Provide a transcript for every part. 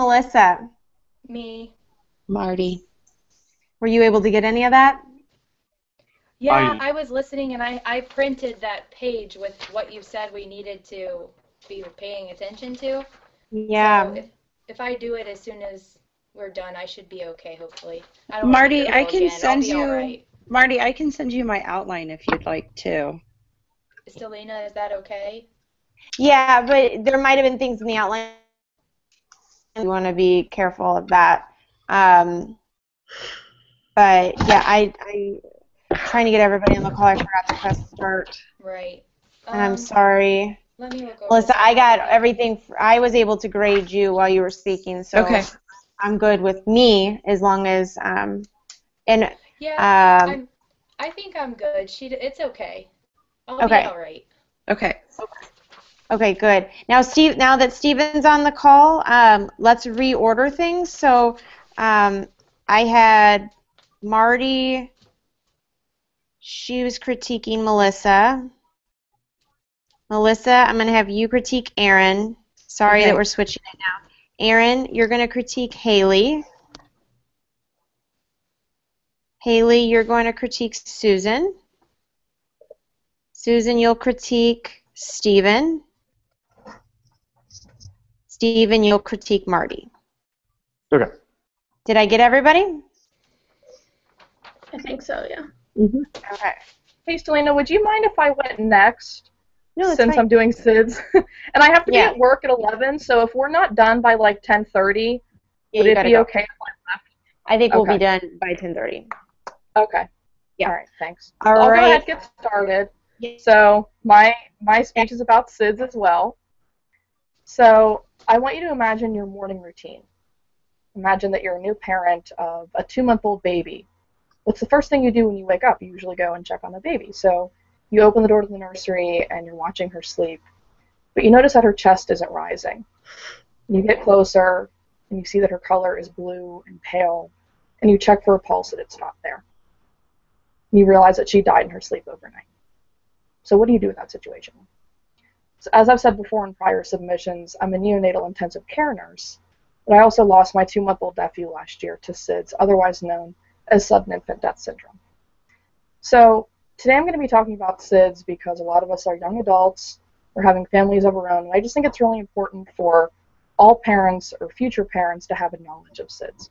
Melissa, Me. Marty. were you able to get any of that? Yeah, I I was listening and I printed that page with what you said we needed to be paying attention to. So Yeah. if I do it as soon as we're done, I should be okay, hopefully. I don't want to Marty, hear I you can again. I'll send be all you right. Marty, I can send you my outline if you'd like to. Stelina, is that okay? Yeah, but there might have been things in the outline. You want to be careful of that. Um, but yeah, I trying to get everybody on the call. I forgot to press start, Right. and I'm sorry. Let me look over Melissa, I something got here. everything. I was able to grade you while you were speaking, so Okay. I'm good with me as long as and Yeah, I think I'm good. It's okay. I'll be okay. all right. Okay. Okay, good. Now, now that Steven's on the call, let's reorder things. So, I had Marty. She was critiquing Melissa. Melissa, I'm going to have you critique Aaron. Sorry that Okay. we're switching it now. Aaron, you're going to critique Haley. Haley, you're going to critique Susan. Susan, you'll critique Steven. Steven, you'll critique Marty. okay. Did I get everybody? I think so, yeah. Okay. Hey, Stelina, would you mind if I went next? No, that's Since fine. I'm doing SIDS. And I have to be Yeah. at work at 11, so if we're not done by like 10:30, Yeah, would you it gotta be go. okay if I left? I think we'll be Okay. done by 10:30. Okay. Yeah. All right, thanks. All I'll go ahead right. and get started. Yeah. So my speech is about SIDS as well. So I want you to imagine your morning routine. Imagine that you're a new parent of a 2-month-old baby. What's the first thing you do when you wake up? You usually go and check on the baby. So you open the door to the nursery and you're watching her sleep, but you notice that her chest isn't rising. You get closer and you see that her color is blue and pale, and you check for a pulse and it's not there. You realize that she died in her sleep overnight. So what do you do in that situation? So as I've said before in prior submissions, I'm a neonatal intensive care nurse, but I also lost my 2-month-old nephew last year to SIDS, otherwise known as sudden infant death syndrome. So today I'm going to be talking about SIDS because a lot of us are young adults, we're having families of our own, and I just think it's really important for all parents or future parents to have a knowledge of SIDS.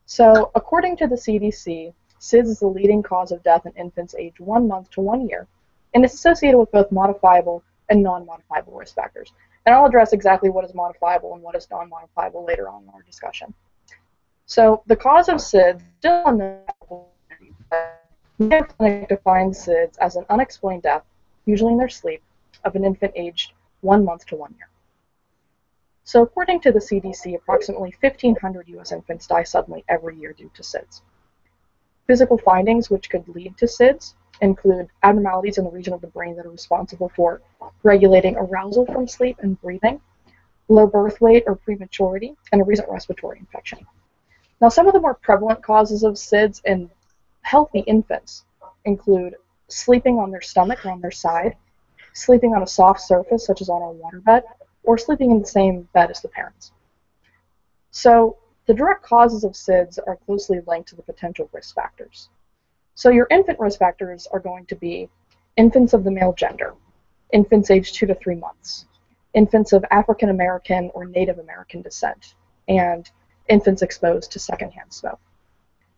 So according to the CDC, SIDS is the leading cause of death in infants aged 1 month to 1 year, and it's associated with both modifiable and non-modifiable risk factors. And I'll address exactly what is modifiable and what is non-modifiable later on in our discussion. So the cause of SIDS is still unknown. Mayo Clinic defines SIDS as an unexplained death, usually in their sleep, of an infant aged 1 month to 1 year. So according to the CDC, approximately 1,500 U.S. infants die suddenly every year due to SIDS. Physical findings which could lead to SIDS include abnormalities in the region of the brain that are responsible for regulating arousal from sleep and breathing, low birth weight or prematurity, and a recent respiratory infection. Now, some of the more prevalent causes of SIDS in healthy infants include sleeping on their stomach or on their side, sleeping on a soft surface such as on a waterbed, or sleeping in the same bed as the parents. So the direct causes of SIDS are closely linked to the potential risk factors. So your infant risk factors are going to be infants of the male gender, infants aged 2 to 3 months, infants of African American or Native American descent, and infants exposed to secondhand smoke.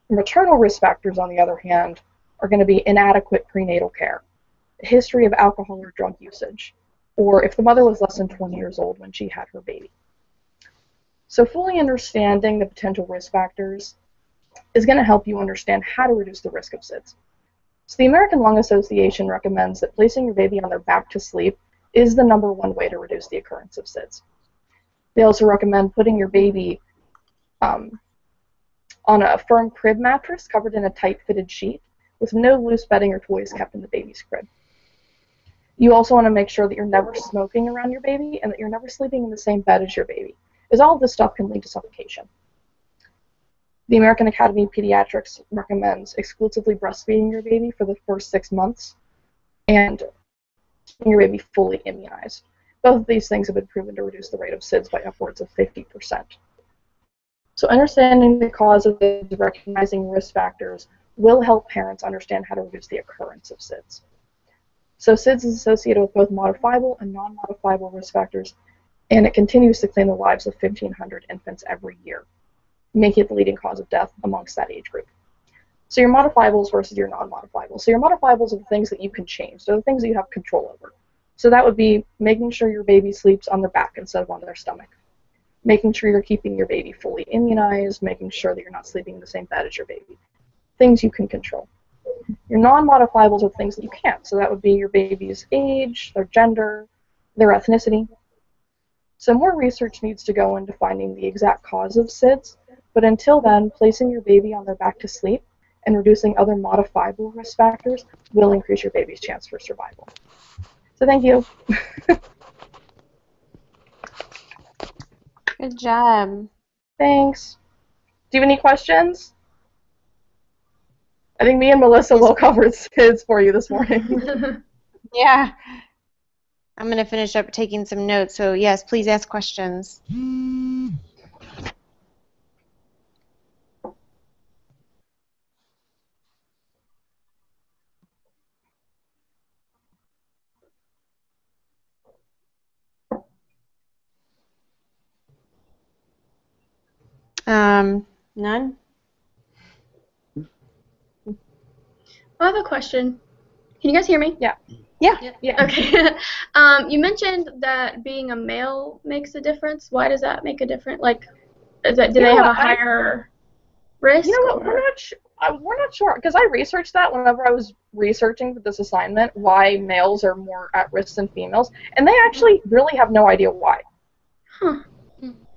Maternal risk factors, on the other hand, are going to be inadequate prenatal care, a history of alcohol or drug usage, or if the mother was less than 20 years old when she had her baby. So fully understanding the potential risk factors is going to help you understand how to reduce the risk of SIDS. So the American Lung Association recommends that placing your baby on their back to sleep is the #1 way to reduce the occurrence of SIDS. They also recommend putting your baby on a firm crib mattress covered in a tight-fitted sheet with no loose bedding or toys kept in the baby's crib. You also want to make sure that you're never smoking around your baby and that you're never sleeping in the same bed as your baby, because all of this stuff can lead to suffocation. The American Academy of Pediatrics recommends exclusively breastfeeding your baby for the first 6 months and keeping your baby fully immunized. Both of these things have been proven to reduce the rate of SIDS by upwards of 50%. So understanding the cause of SIDS, recognizing risk factors, will help parents understand how to reduce the occurrence of SIDS. So SIDS is associated with both modifiable and non-modifiable risk factors, and it continues to claim the lives of 1,500 infants every year, making it the leading cause of death amongst that age group. So your modifiables versus your non-modifiables. So your modifiables are the things that you can change. They're the things that you have control over. So that would be making sure your baby sleeps on their back instead of on their stomach, making sure you're keeping your baby fully immunized, making sure that you're not sleeping in the same bed as your baby. Things you can control. Your non-modifiables are things that you can't. So that would be your baby's age, their gender, their ethnicity. So more research needs to go into finding the exact cause of SIDS, but until then, placing your baby on their back to sleep and reducing other modifiable risk factors will increase your baby's chance for survival. So thank you. Good job. Thanks. Do you have any questions? I think me and Melissa will cover SIDS for you this morning. Yeah. I'm going to finish up taking some notes, so yes, please ask questions. None? I have a question. Can you guys hear me? Yeah. Yeah. Yeah. Okay. You mentioned that being a male makes a difference. Why does that make a difference? Like, do they have a higher risk? You know what? We're not sure, because I researched that whenever I was researching for this assignment, why males are more at risk than females, and they actually really have no idea why. Huh.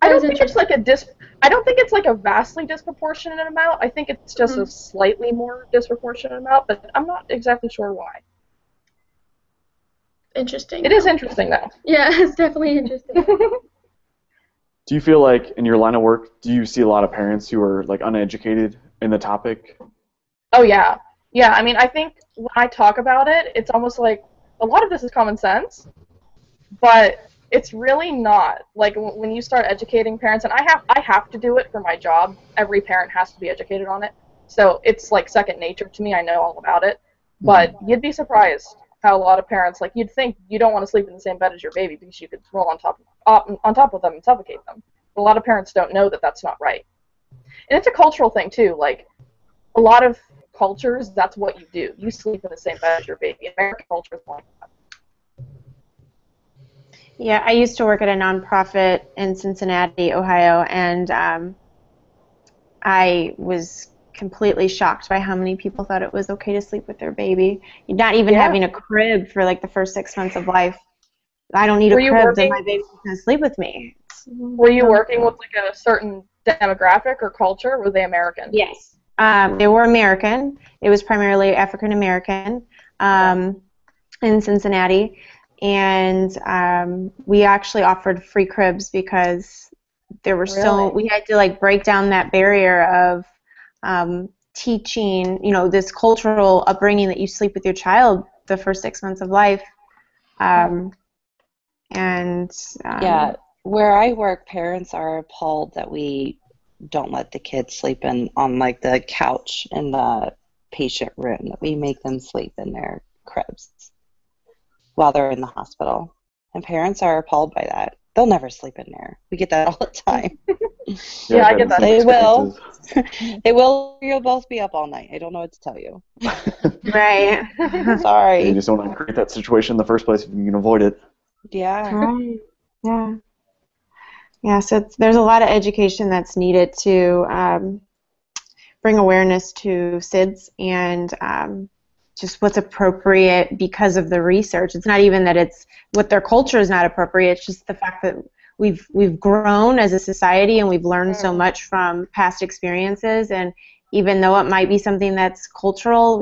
I don't think it's like a vastly disproportionate amount. I think it's just a slightly more disproportionate amount, but I'm not exactly sure why. Interesting. It is interesting, though. Yeah, it's definitely interesting. Do you feel like in your line of work, do you see a lot of parents who are like uneducated in the topic? Oh, yeah. Yeah, I mean, I think when I talk about it, it's almost like a lot of this is common sense, but it's really not. Like, when you start educating parents, and I have to do it for my job. Every parent has to be educated on it. So it's like second nature to me. I know all about it. But you'd be surprised how a lot of parents, like, you'd think you don't want to sleep in the same bed as your baby because you could roll on top of them and suffocate them. But a lot of parents don't know that that's not right. And it's a cultural thing, too. Like, a lot of cultures, that's what you do. You sleep in the same bed as your baby. American culture is like that. Yeah, I used to work at a nonprofit in Cincinnati, Ohio, and I was completely shocked by how many people thought it was okay to sleep with their baby. Not even having a crib for like the first 6 months of life. I don't need a crib, then my baby's going to sleep with me. Were you working with like a certain demographic or culture? Were they American? Yes. They were American. It was primarily African American in Cincinnati. And we actually offered free cribs because there were we had to like break down that barrier of teaching, this cultural upbringing that you sleep with your child the first 6 months of life. Yeah, where I work, parents are appalled that we don't let the kids sleep on like the couch in the patient room, that we make them sleep in their cribs while they're in the hospital. And parents are appalled by that. They'll never sleep in there. We get that all the time. Yeah, I get that. They will. They will. You'll both be up all night. I don't know what to tell you. Right. Sorry. You just don't want to create that situation in the first place if you can avoid it. Yeah. Right. Yeah. Yeah, so there's a lot of education that's needed to bring awareness to SIDS and just what's appropriate because of the research. It's not even that it's what their culture is not appropriate. It's just the fact that we've grown as a society and we've learned so much from past experiences. And even though it might be something that's cultural,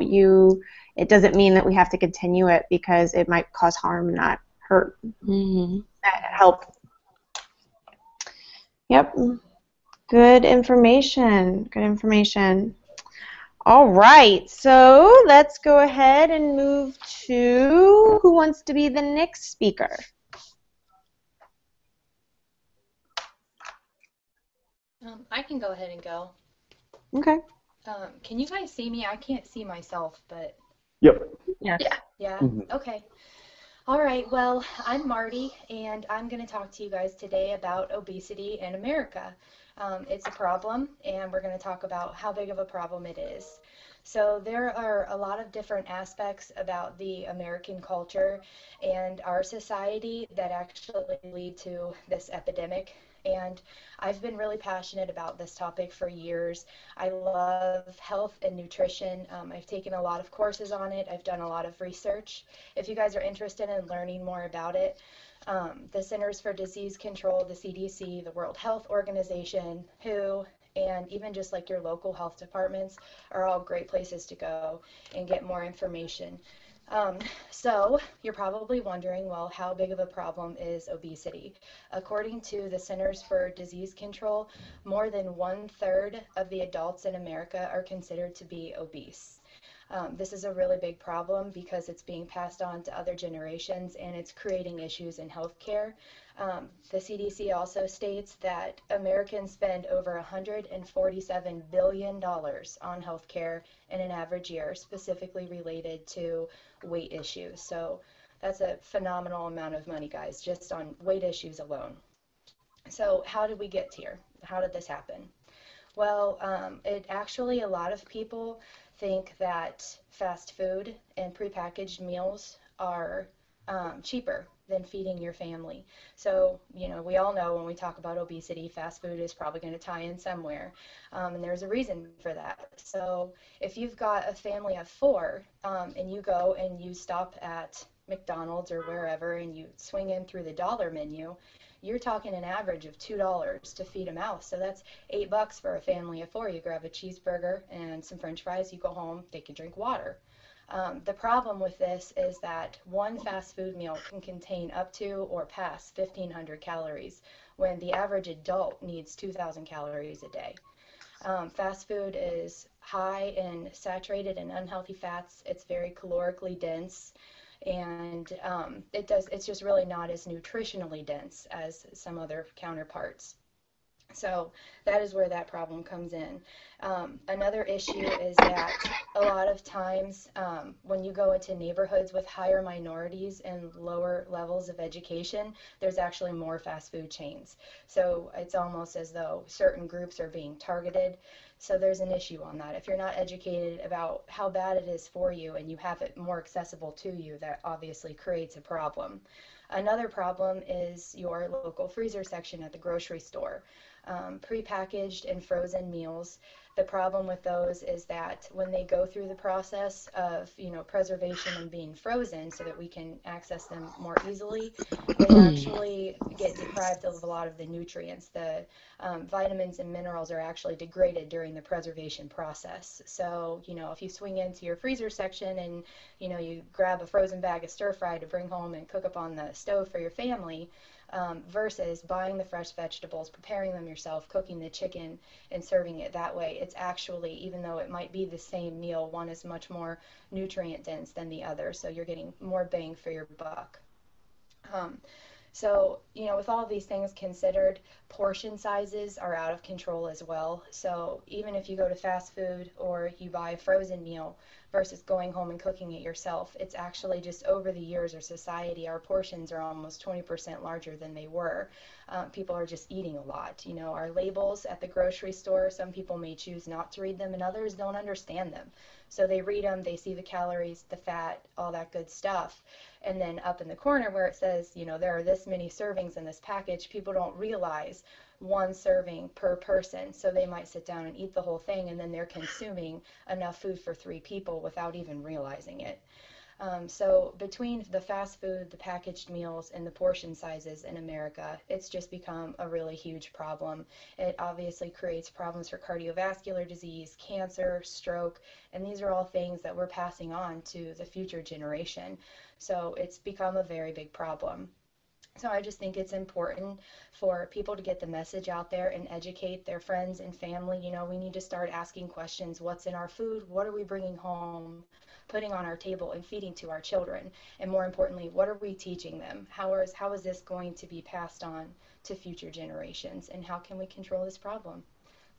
it doesn't mean that we have to continue it because it might cause harm, not hurt. Mm-hmm. That help. Yep. Good information. Good information. All right. So let's go ahead and move to who wants to be the next speaker. I can go ahead and go. Okay. Can you guys see me? I can't see myself, but Yep. Yes. Yeah. yeah, Mhm. okay. All right, well, I'm Marty, and I'm going to talk to you guys today about obesity in America. It's a problem, and we're going to talk about how big of a problem it is. So, there are a lot of different aspects about the American culture and our society that actually lead to this epidemic. And I've been really passionate about this topic for years. I love health and nutrition. I've taken a lot of courses on it, I've done a lot of research. If you guys are interested in learning more about it, the Centers for Disease Control, the CDC, the World Health Organization, WHO, and even just like your local health departments are all great places to go and get more information. Um, so you're probably wondering, well, how big of a problem is obesity? According to the Centers for Disease Control, more than 1/3 of the adults in America are considered to be obese. This is a really big problem because it's being passed on to other generations and it's creating issues in healthcare. The CDC also states that Americans spend over $147 billion on healthcare in an average year, specifically related to weight issues. So that's a phenomenal amount of money, guys, just on weight issues alone. So, how did we get here? How did this happen? Well, it actually, a lot of people think that fast food and prepackaged meals are cheaper than feeding your family. So, we all know when we talk about obesity, fast food is probably going to tie in somewhere. And there's a reason for that. So, if you've got a family of four and you go and you stop at McDonald's or wherever and you swing in through the dollar menu, you're talking an average of $2 to feed a mouse. So that's $8 for a family of four. You grab a cheeseburger and some French fries. You go home. They can drink water. The problem with this is that one fast food meal can contain up to or past 1,500 calories when the average adult needs 2,000 calories a day. Fast food is high in saturated and unhealthy fats. It's very calorically dense, and it's just really not as nutritionally dense as some other counterparts. So that is where that problem comes in. Another issue is that a lot of times when you go into neighborhoods with higher minorities and lower levels of education, there's actually more fast food chains. So it's almost as though certain groups are being targeted. So there's an issue on that. If you're not educated about how bad it is for you and you have it more accessible to you, that obviously creates a problem. Another problem is your local freezer section at the grocery store. Prepackaged and frozen meals. The problem with those is that when they go through the process of, preservation and being frozen so that we can access them more easily, they actually get deprived of a lot of the nutrients. The vitamins and minerals are actually degraded during the preservation process. So, if you swing into your freezer section and, you grab a frozen bag of stir fry to bring home and cook up on the stove for your family, versus buying the fresh vegetables, preparing them yourself, cooking the chicken, and serving it that way. It's actually, even though it might be the same meal, one is much more nutrient dense than the other, so you're getting more bang for your buck. Um, so, with all of these things considered, portion sizes are out of control as well. So, even if you go to fast food or you buy a frozen meal versus going home and cooking it yourself, it's actually just over the years of society, our portions are almost 20% larger than they were. People are just eating a lot. Our labels at the grocery store, some people may choose not to read them and others don't understand them. So they read them, they see the calories, the fat, all that good stuff. And then up in the corner where it says, there are this many servings in this package, people don't realize one serving per person. So they might sit down and eat the whole thing and then they're consuming enough food for 3 people without even realizing it. So between the fast food, the packaged meals, and the portion sizes in America, it's just become a really huge problem. It obviously creates problems for cardiovascular disease, cancer, stroke, and these are all things that we're passing on to the future generation. So it's become a very big problem. So I just think it's important for people to get the message out there and educate their friends and family. We need to start asking questions. What's in our food? What are we bringing home, putting on our table and feeding to our children? And more importantly, what are we teaching them? How is this going to be passed on to future generations, and how can we control this problem?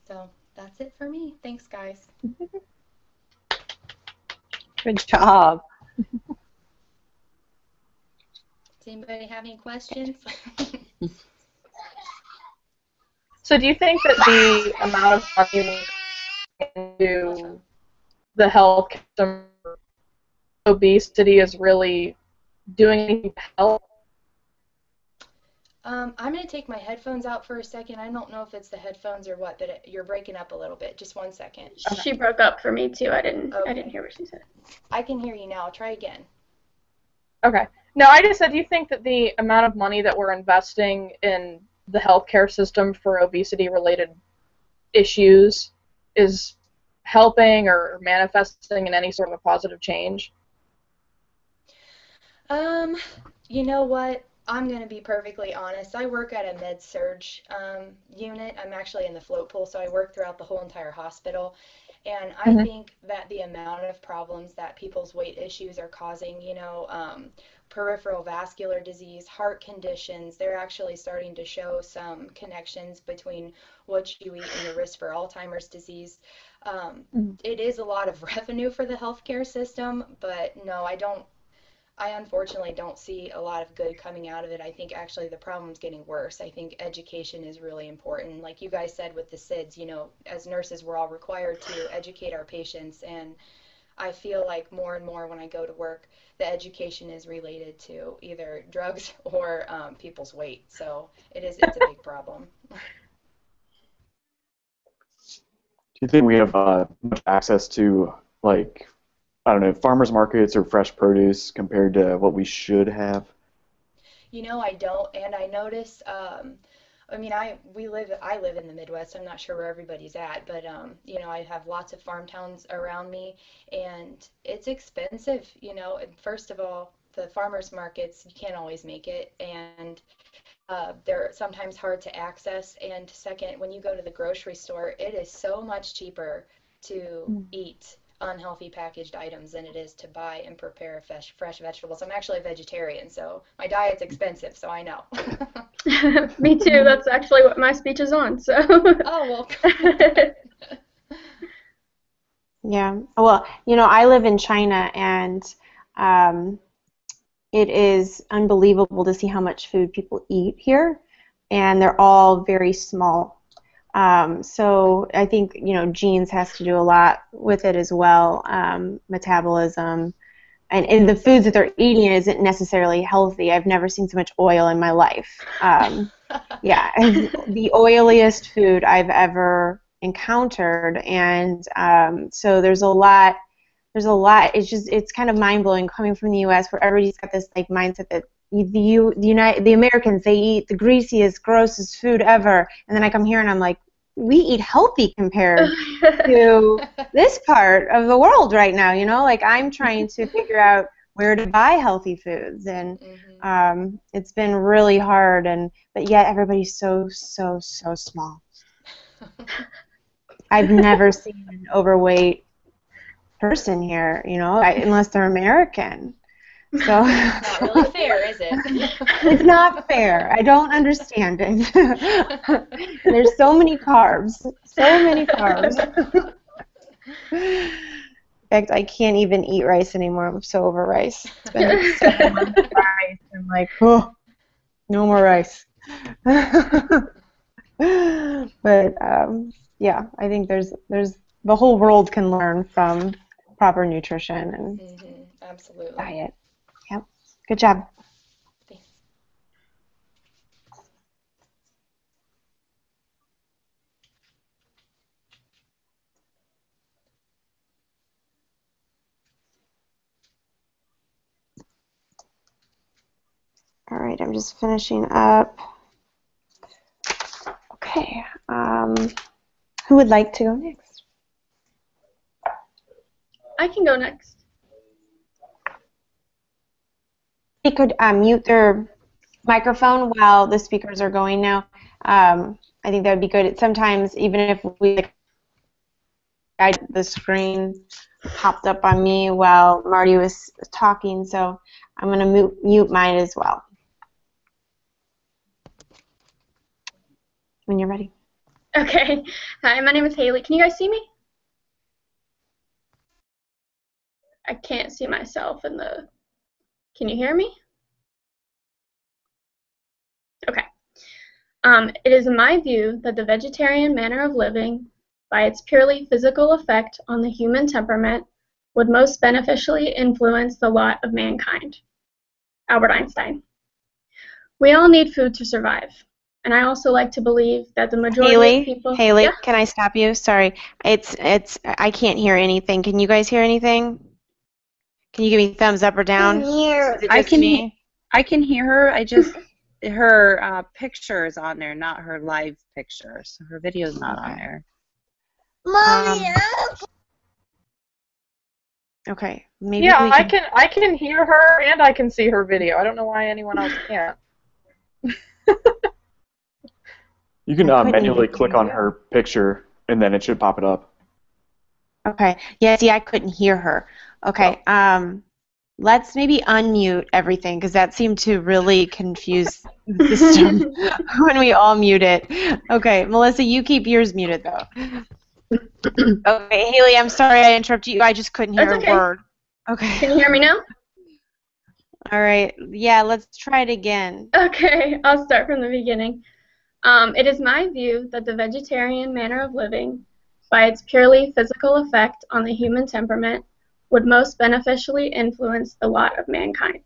So that's it for me. Thanks, guys. Good job. Does anybody have any questions? So do you think that the amount of money into the health system for obesity is really doing anything to help? I'm going to take my headphones out for a second. I don't know if it's the headphones or what, but you're breaking up a little bit. Just 1 second. She broke up for me too. I didn't hear what she said. I can hear you now. Try again. Okay. No, I just said, do you think that the amount of money that we're investing in the healthcare system for obesity-related issues is helping or manifesting in any sort of a positive change? You know what? I'm going to be perfectly honest. I work at a med-surg unit. I'm actually in the float pool, so I work throughout the whole entire hospital. And I think that the amount of problems that people's weight issues are causing, you know, peripheral vascular disease, heart conditions, they're actually starting to show some connections between what you eat and the risk for Alzheimer's disease. It is a lot of revenue for the healthcare system, but no, I unfortunately don't see a lot of good coming out of it. I think actually the problem's getting worse. I think education is really important. Like you guys said with the SIDS, you know, as nurses, we're all required to educate our patients, and I feel like more and more when I go to work, the education is related to either drugs or people's weight. So it's a big problem. Do you think we have much access to, like, I don't know, farmers markets or fresh produce compared to what we should have? You know, I don't, and I notice, I mean, I live in the Midwest. I'm not sure where everybody's at, but you know, I have lots of farm towns around me, and it's expensive, you know. And first of all, the farmers markets, you can't always make it, and they're sometimes hard to access. And second, when you go to the grocery store, it is so much cheaper to eat unhealthy packaged items than it is to buy and prepare fresh vegetables. I'm actually a vegetarian, so my diet's expensive, so I know. Me too. That's actually what my speech is on. So. Oh, well. Yeah. Well, you know, I live in China, and it is unbelievable to see how much food people eat here, and they're all very small. So I think, you know, genes has to do a lot with it as well, metabolism, and the foods that they're eating isn't necessarily healthy. I've never seen so much oil in my life. Yeah, the oiliest food I've ever encountered, and so there's a lot. It's kind of mind-blowing coming from the U.S. where everybody's got this like mindset that the Americans, they eat the greasiest, grossest food ever, and then I come here and I'm like, we eat healthy compared to this part of the world right now, you know? Like, I'm trying to figure out where to buy healthy foods, and it's been really hard, but yet everybody's so small. I've never seen an overweight person here, you know, unless they're American. So not really fair, is it? It's not fair. I don't understand it. There's so many carbs. So many carbs. In fact, I can't even eat rice anymore. I'm so over rice. It's been like 7 months of rice. I'm like, oh, no more rice. But yeah, I think there's the whole world can learn from proper nutrition and absolutely. Diet. Yep. Good job. Thanks. All right, I'm just finishing up. Okay. Who would like to go next? I can go next. They could mute their microphone while the speakers are going now. I think that would be good. Sometimes, even if the screen popped up on me while Marty was talking, so I'm going to mute mine as well. when you're ready. Okay. Hi, my name is Haley. Can you guys see me? I can't see myself in the... Can you hear me? Okay. It is my view that the vegetarian manner of living, by its purely physical effect on the human temperament, would most beneficially influence the lot of mankind. Albert Einstein. We all need food to survive. And I also like to believe that the majority of people... Haley, Yeah? can I stop you? Sorry. I can't hear anything. Can you guys hear anything? Can you give me thumbs up or down? Is it just me? I can hear her. I just her picture is on there, not her live picture, so her video is not on there. Okay, maybe Yeah, we can... I can hear her and I can see her video. I don't know why anyone else can't. You can I couldn't manually even click on her picture, and then it should pop it up. Okay. Yeah, see, I couldn't hear her. Okay. Let's maybe unmute everything because that seemed to really confuse the system when we all mute it. Okay, Melissa, you keep yours muted though. Okay, Haley, I'm sorry I interrupted you. I just couldn't hear That's okay. a word. Okay. Can you hear me now? All right. Yeah, let's try it again. Okay, I'll start from the beginning. It is my view that the vegetarian manner of living, by its purely physical effect on the human temperament, would most beneficially influence the lot of mankind.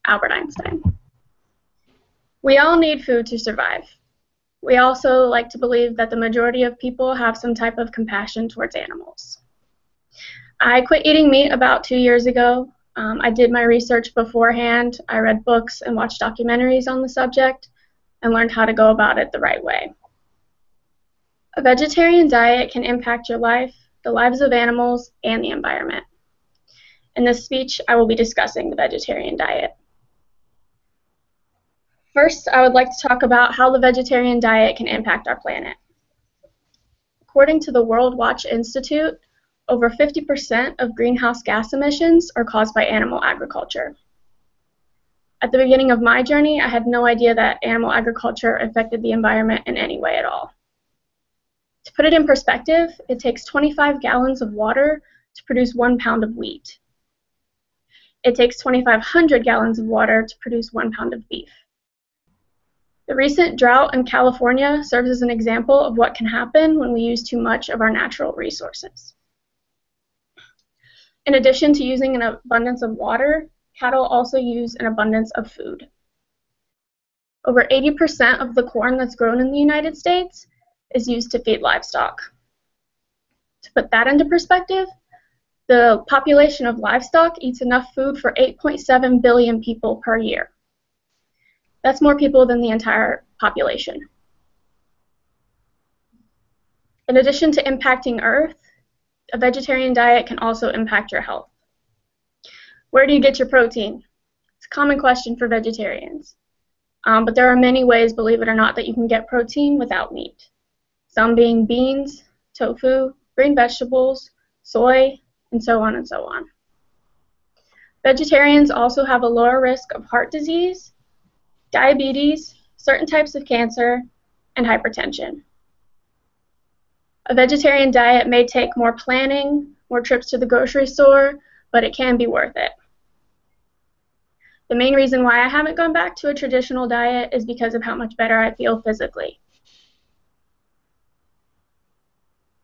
Albert Einstein. We all need food to survive. We also like to believe that the majority of people have some type of compassion towards animals. I quit eating meat about 2 years ago. I did my research beforehand. I read books and watched documentaries on the subject and learned how to go about it the right way. A vegetarian diet can impact your life, the lives of animals, and the environment. In this speech, I will be discussing the vegetarian diet. First, I would like to talk about how the vegetarian diet can impact our planet. According to the World Watch Institute, over 50% of greenhouse gas emissions are caused by animal agriculture. At the beginning of my journey, I had no idea that animal agriculture affected the environment in any way at all. To put it in perspective, it takes 25 gallons of water to produce 1 pound of wheat. It takes 2,500 gallons of water to produce 1 pound of beef. The recent drought in California serves as an example of what can happen when we use too much of our natural resources. In addition to using an abundance of water, cattle also use an abundance of food. Over 80% of the corn that's grown in the United States is used to feed livestock. To put that into perspective, the population of livestock eats enough food for 8.7 billion people per year. That's more people than the entire population. In addition to impacting Earth, a vegetarian diet can also impact your health. Where do you get your protein? It's a common question for vegetarians. But there are many ways, believe it or not, that you can get protein without meat. Some being beans, tofu, green vegetables, soy, and so on and so on. Vegetarians also have a lower risk of heart disease, diabetes, certain types of cancer, and hypertension. A vegetarian diet may take more planning, more trips to the grocery store, but it can be worth it. The main reason why I haven't gone back to a traditional diet is because of how much better I feel physically.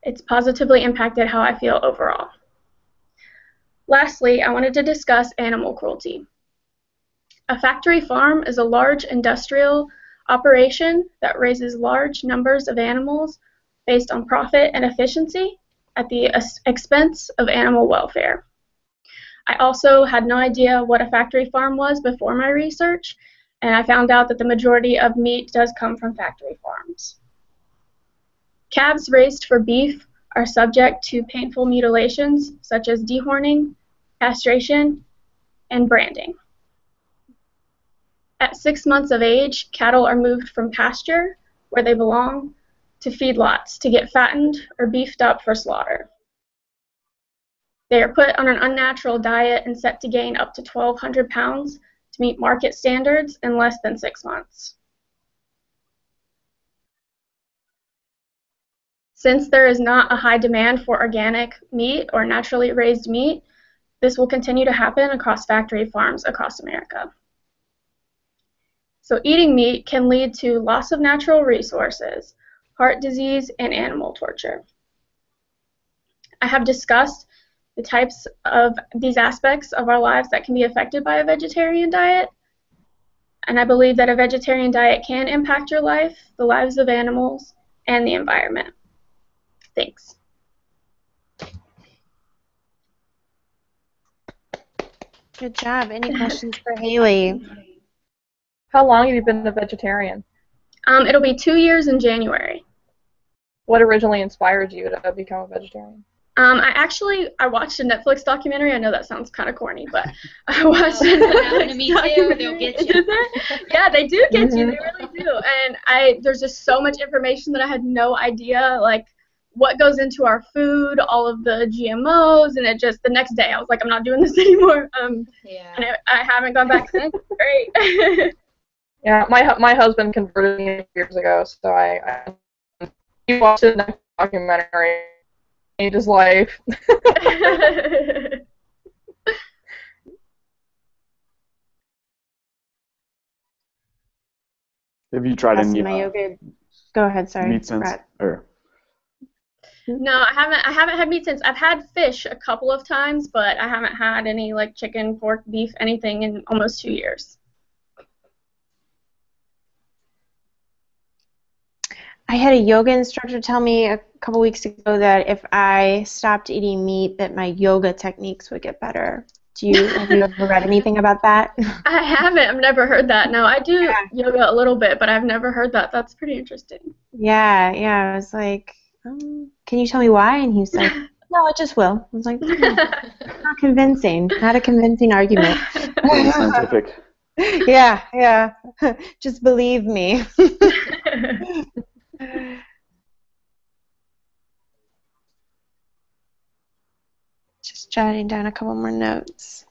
It's positively impacted how I feel overall. Lastly, I wanted to discuss animal cruelty. A factory farm is a large industrial operation that raises large numbers of animals based on profit and efficiency at the expense of animal welfare. I also had no idea what a factory farm was before my research, and I found out that the majority of meat does come from factory farms. Calves raised for beef are subject to painful mutilations such as dehorning, castration, and branding. At 6 months of age, cattle are moved from pasture, where they belong, to feedlots to get fattened or beefed up for slaughter. They are put on an unnatural diet and set to gain up to 1,200 pounds to meet market standards in less than 6 months. Since there is not a high demand for organic meat or naturally raised meat, this will continue to happen across factory farms across America. So eating meat can lead to loss of natural resources, heart disease, and animal torture. I have discussed the types of these aspects of our lives that can be affected by a vegetarian diet, and I believe that a vegetarian diet can impact your life, the lives of animals, and the environment. Thanks. Good job. Any questions for Haley? How long have you been a vegetarian? It'll be 2 years in January. What originally inspired you to become a vegetarian? I watched a Netflix documentary. I know that sounds kind of corny, but I watched a Netflix documentary. They'll get you. Yeah, they do get you. They really do. And there's just so much information that I had no idea, like what goes into our food, all of the GMOs, and it just the next day I was like, I'm not doing this anymore. Yeah. And I haven't gone back since. Great. Yeah, my husband converted me years ago, so he watched a documentary. Changed his life. Have you tried any My yoga. Go ahead, sorry. meat since? Or No, I haven't had meat since. I've had fish a couple of times, but I haven't had any like chicken, pork, beef, anything in almost 2 years. I had a yoga instructor tell me a couple weeks ago that if I stopped eating meat, that my yoga techniques would get better. Have you ever read anything about that? I haven't. I've never heard that. No, I do yoga a little bit, but I've never heard that. That's pretty interesting. Yeah. I was like, can you tell me why? And he was like, no, it just will. I was like, not convincing. Not a convincing argument. really scientific. Yeah. Just believe me. Just jotting down a couple more notes.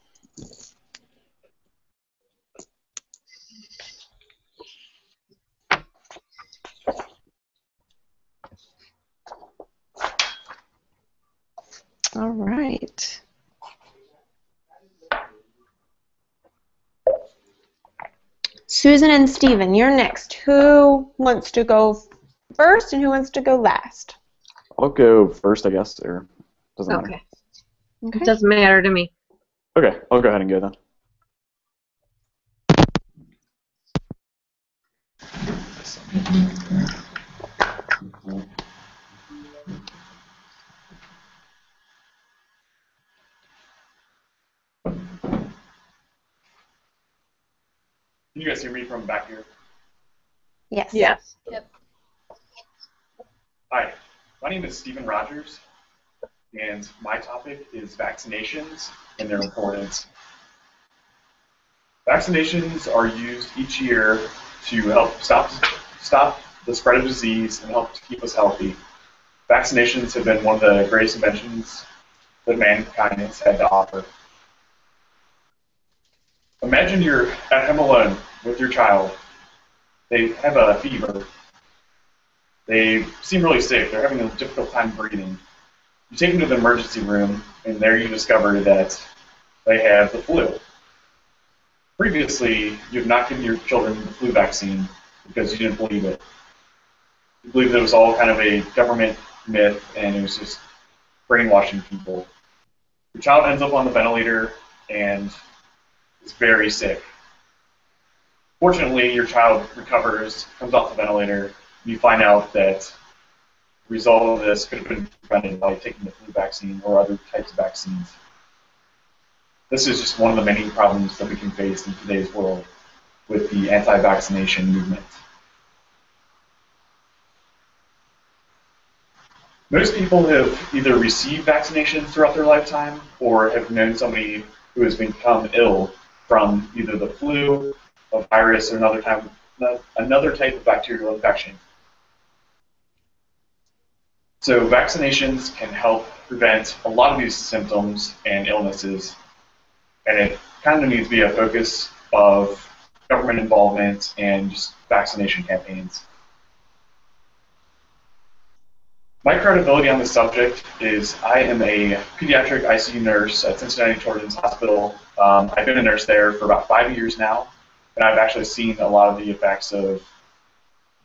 All right. Susan and Stephen, you're next. Who wants to go first and who wants to go last? I'll go first, I guess, or doesn't matter. Okay. It doesn't matter to me. Okay, I'll go ahead and go then. Can you guys hear me from back here? Yes. Yes. Yep. Hi, my name is Stephen Rogers, and my topic is vaccinations and their importance. Vaccinations are used each year to help stop the spread of disease and help to keep us healthy. Vaccinations have been one of the greatest inventions that mankind has had to offer. Imagine you're at home alone with your child. They have a fever. They seem really sick. They're having a difficult time breathing. You take them to the emergency room, and there you discover that they have the flu. Previously, you have not given your children the flu vaccine because you didn't believe it. You believed it was all kind of a government myth, and it was just brainwashing people. Your child ends up on the ventilator and is very sick. Fortunately, your child recovers, comes off the ventilator, and you find out that the result of this could have been prevented by taking the flu vaccine or other types of vaccines. This is just one of the many problems that we can face in today's world with the anti-vaccination movement. Most people have either received vaccinations throughout their lifetime or have known somebody who has become ill from either the flu, a virus, or another type of bacterial infection. So vaccinations can help prevent a lot of these symptoms and illnesses, and it kind of needs to be a focus of government involvement and just vaccination campaigns. My credibility on this subject is I am a pediatric ICU nurse at Cincinnati Children's Hospital. I've been a nurse there for about 5 years now, and I've actually seen a lot of the effects of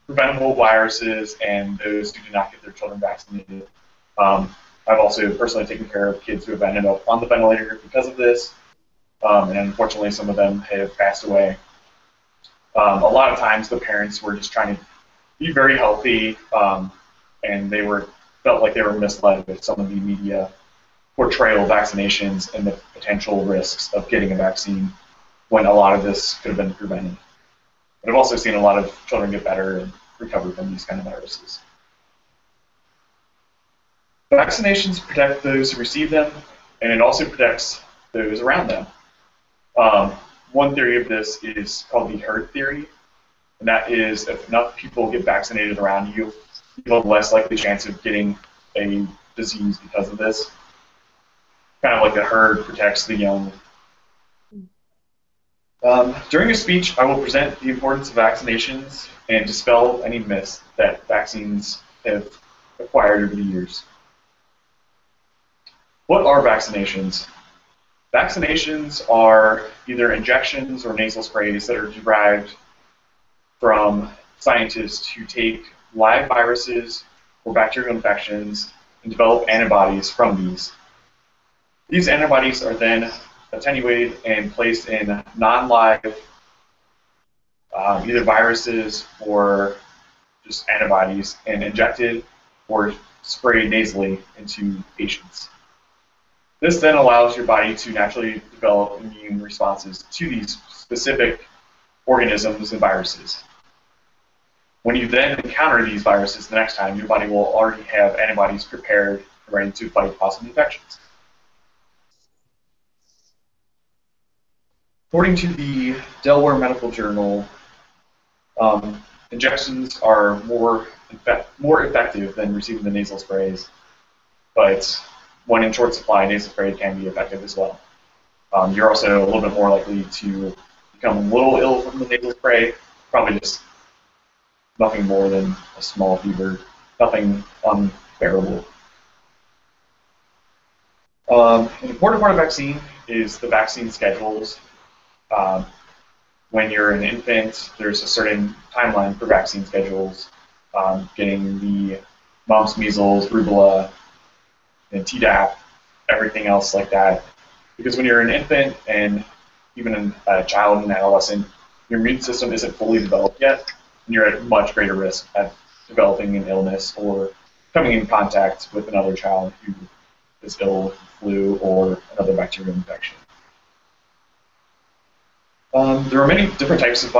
preventable viruses and those who do not get their children vaccinated. I've also personally taken care of kids who have ended up on the ventilator because of this, and unfortunately some of them have passed away. A lot of times the parents were just trying to be very healthy, and they felt like they were misled with some of the media portrayal of vaccinations and the potential risks of getting a vaccine when a lot of this could have been prevented. But I've also seen a lot of children get better and recover from these kind of viruses. Vaccinations protect those who receive them, and it also protects those around them. One theory of this is called the herd theory, and that is if enough people get vaccinated around you, you have a less likely chance of getting a disease because of this. Kind of like the herd protects the young. During a speech, I will present the importance of vaccinations and dispel any myths that vaccines have acquired over the years. What are vaccinations? Vaccinations are either injections or nasal sprays that are derived from scientists who take live viruses or bacterial infections and develop antibodies from these. These antibodies are then attenuated and placed in non-live either viruses or just antibodies and injected or sprayed nasally into patients. This then allows your body to naturally develop immune responses to these specific organisms and viruses. When you then encounter these viruses the next time, your body will already have antibodies prepared and ready to fight possible infections. According to the Delaware Medical Journal, injections are more effective than receiving the nasal sprays, but when in short supply, nasal spray can be effective as well. You're also a little bit more likely to become a little ill from the nasal spray, probably just nothing more than a small fever, nothing unbearable. An important part of vaccine is the vaccine schedules. When you're an infant, there's a certain timeline for vaccine schedules, getting the mumps, measles, rubella, and Tdap, everything else like that. Because when you're an infant and even a child and adolescent, your immune system isn't fully developed yet, and you're at much greater risk at developing an illness or coming in contact with another child who is ill with flu or another bacterial infection. There are many different types of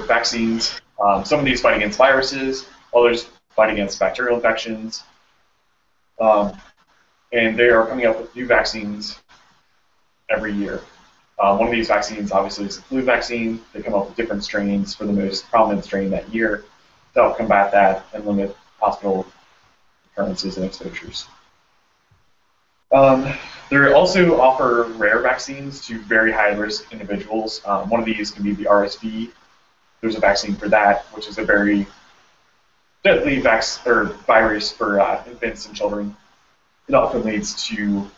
vaccines. Some of these fight against viruses, others fight against bacterial infections. And they are coming up with new vaccines every year. One of these vaccines, obviously, is the flu vaccine. They come up with different strains for the most prominent strain that year to help combat that and limit hospital occurrences and exposures. They also offer rare vaccines to very high-risk individuals. One of these can be the RSV. There's a vaccine for that, which is a very deadly virus for infants and children. It often leads to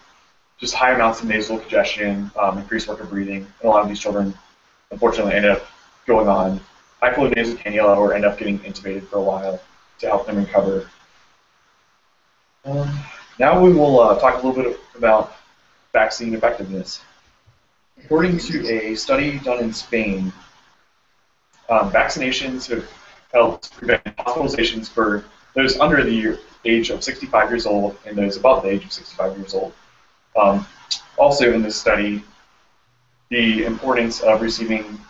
just high amounts of nasal congestion, increased work of breathing, and a lot of these children, unfortunately, end up going on high flow nasal cannula or end up getting intubated for a while to help them recover. Now we will talk a little bit about vaccine effectiveness. According to a study done in Spain, vaccinations have helped prevent hospitalizations for those under the age of 65 years old and those above the age of 65 years old. Also in this study, the importance of receiving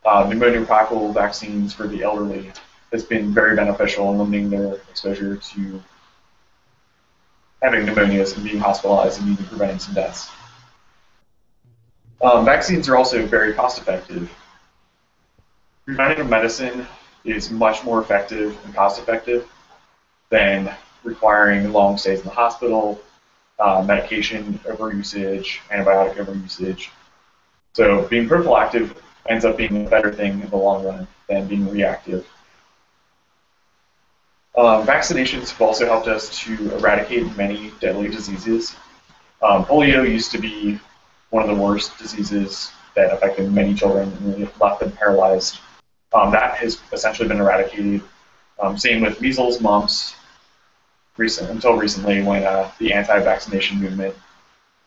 pneumococcal vaccines for the elderly has been very beneficial in limiting their exposure to having pneumonias and being hospitalized and even preventing some deaths. Vaccines are also very cost effective. Preventative medicine is much more effective and cost effective than requiring long stays in the hospital, medication overusage, antibiotic overusage. So being prophylactic ends up being a better thing in the long run than being reactive. Vaccinations have also helped us to eradicate many deadly diseases. Polio used to be one of the worst diseases that affected many children and left them paralyzed. That has essentially been eradicated. Same with measles, mumps, until recently when the anti-vaccination movement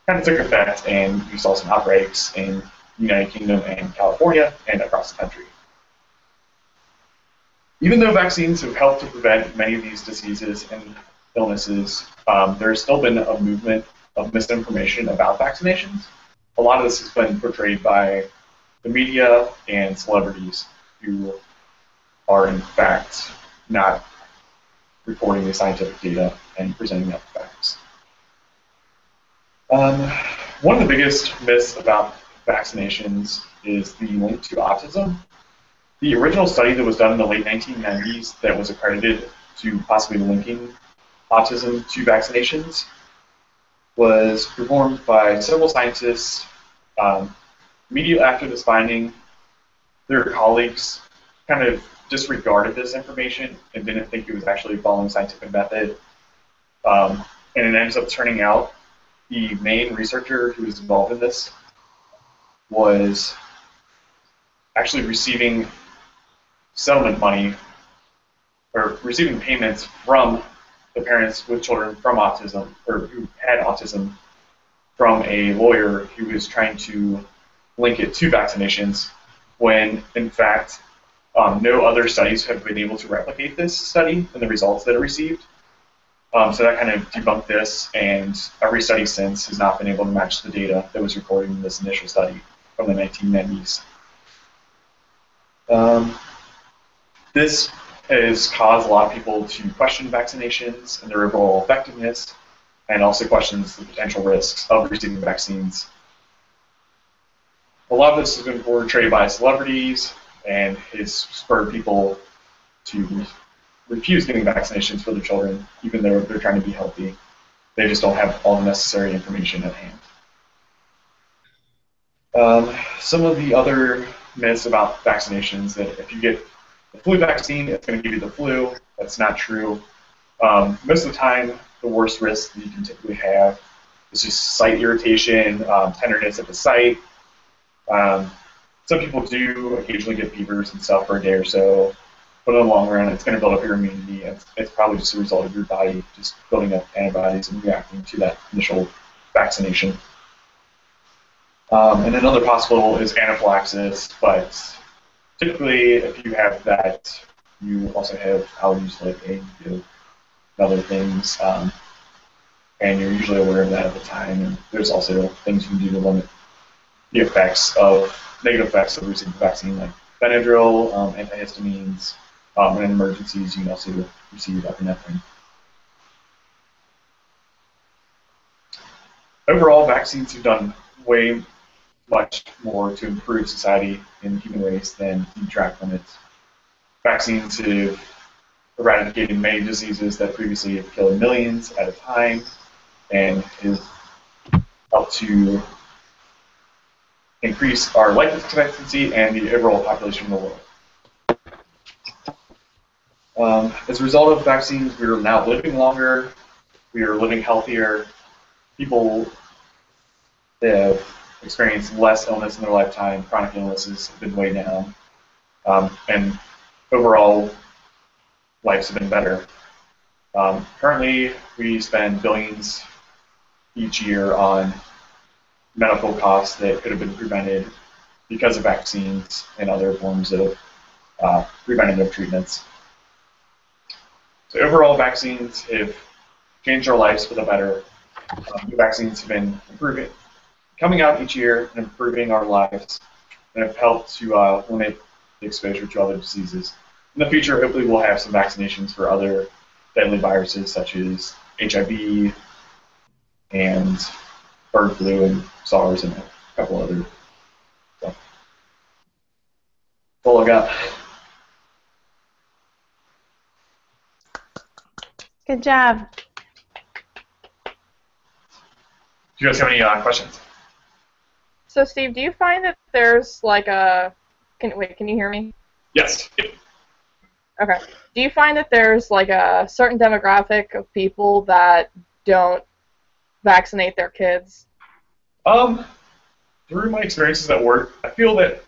kind of took effect and we saw some outbreaks in the United Kingdom and California and across the country. Even though vaccines have helped to prevent many of these diseases and illnesses, there's still been a movement of misinformation about vaccinations. A lot of this has been portrayed by the media and celebrities who are in fact not reporting the scientific data and presenting that facts. One of the biggest myths about vaccinations is the link to autism. The original study that was done in the late 1990s that was accredited to possibly linking autism to vaccinations was performed by several scientists. Immediately after this finding, their colleagues kind of disregarded this information and didn't think it was actually following scientific method. And it ends up turning out the main researcher who was involved in this was actually receiving settlement money or receiving payments from the parents with children from autism or who had autism from a lawyer who was trying to link it to vaccinations when in fact no other studies have been able to replicate this study and the results that it received. So that kind of debunked this, and every study since has not been able to match the data that was recorded in this initial study from the 1990s. This has caused a lot of people to question vaccinations and their overall effectiveness, and also questions the potential risks of receiving vaccines. A lot of this has been portrayed by celebrities and has spurred people to refuse getting vaccinations for their children, even though they're trying to be healthy. They just don't have all the necessary information at hand. Some of the other myths about vaccinations, that if you get the flu vaccine, it's going to give you the flu. That's not true. Most of the time, the worst risk that you can typically have is just site irritation, tenderness at the site. Some people do occasionally get fevers and stuff for a day or so, but in the long run, it's going to build up your immunity. It's probably just a result of your body just building up antibodies and reacting to that initial vaccination. And another possible is anaphylaxis, but typically, if you have that, you also have allergies like egg, and other things, and you're usually aware of that at the time. And there's also things you can do to limit the negative effects of receiving the vaccine, like Benadryl, antihistamines, and in emergencies, you can also receive epinephrine. Overall, vaccines have done way much more to improve society and the human race than detract from it. Vaccines have eradicated many diseases that previously have killed millions at a time, and has helped to increase our life expectancy and the overall population of the world. As a result of vaccines, we are now living longer, we are living healthier, people have experienced less illness in their lifetime, chronic illnesses have been way down, and overall lives have been better. Currently, we spend billions each year on medical costs that could have been prevented because of vaccines and other forms of preventative treatments. So overall, vaccines have changed our lives for the better. New vaccines have been coming out each year and improving our lives, and have helped to limit the exposure to other diseases. In the future, hopefully we'll have some vaccinations for other deadly viruses such as HIV and bird flu and SARS and a couple other stuff. That's all I got. Good job. Do you guys have any questions? So, Steve, do you find that there's like a... Can you hear me? Yes. Okay. Do you find that there's like a certain demographic of people that don't vaccinate their kids? Through my experiences at work, I feel that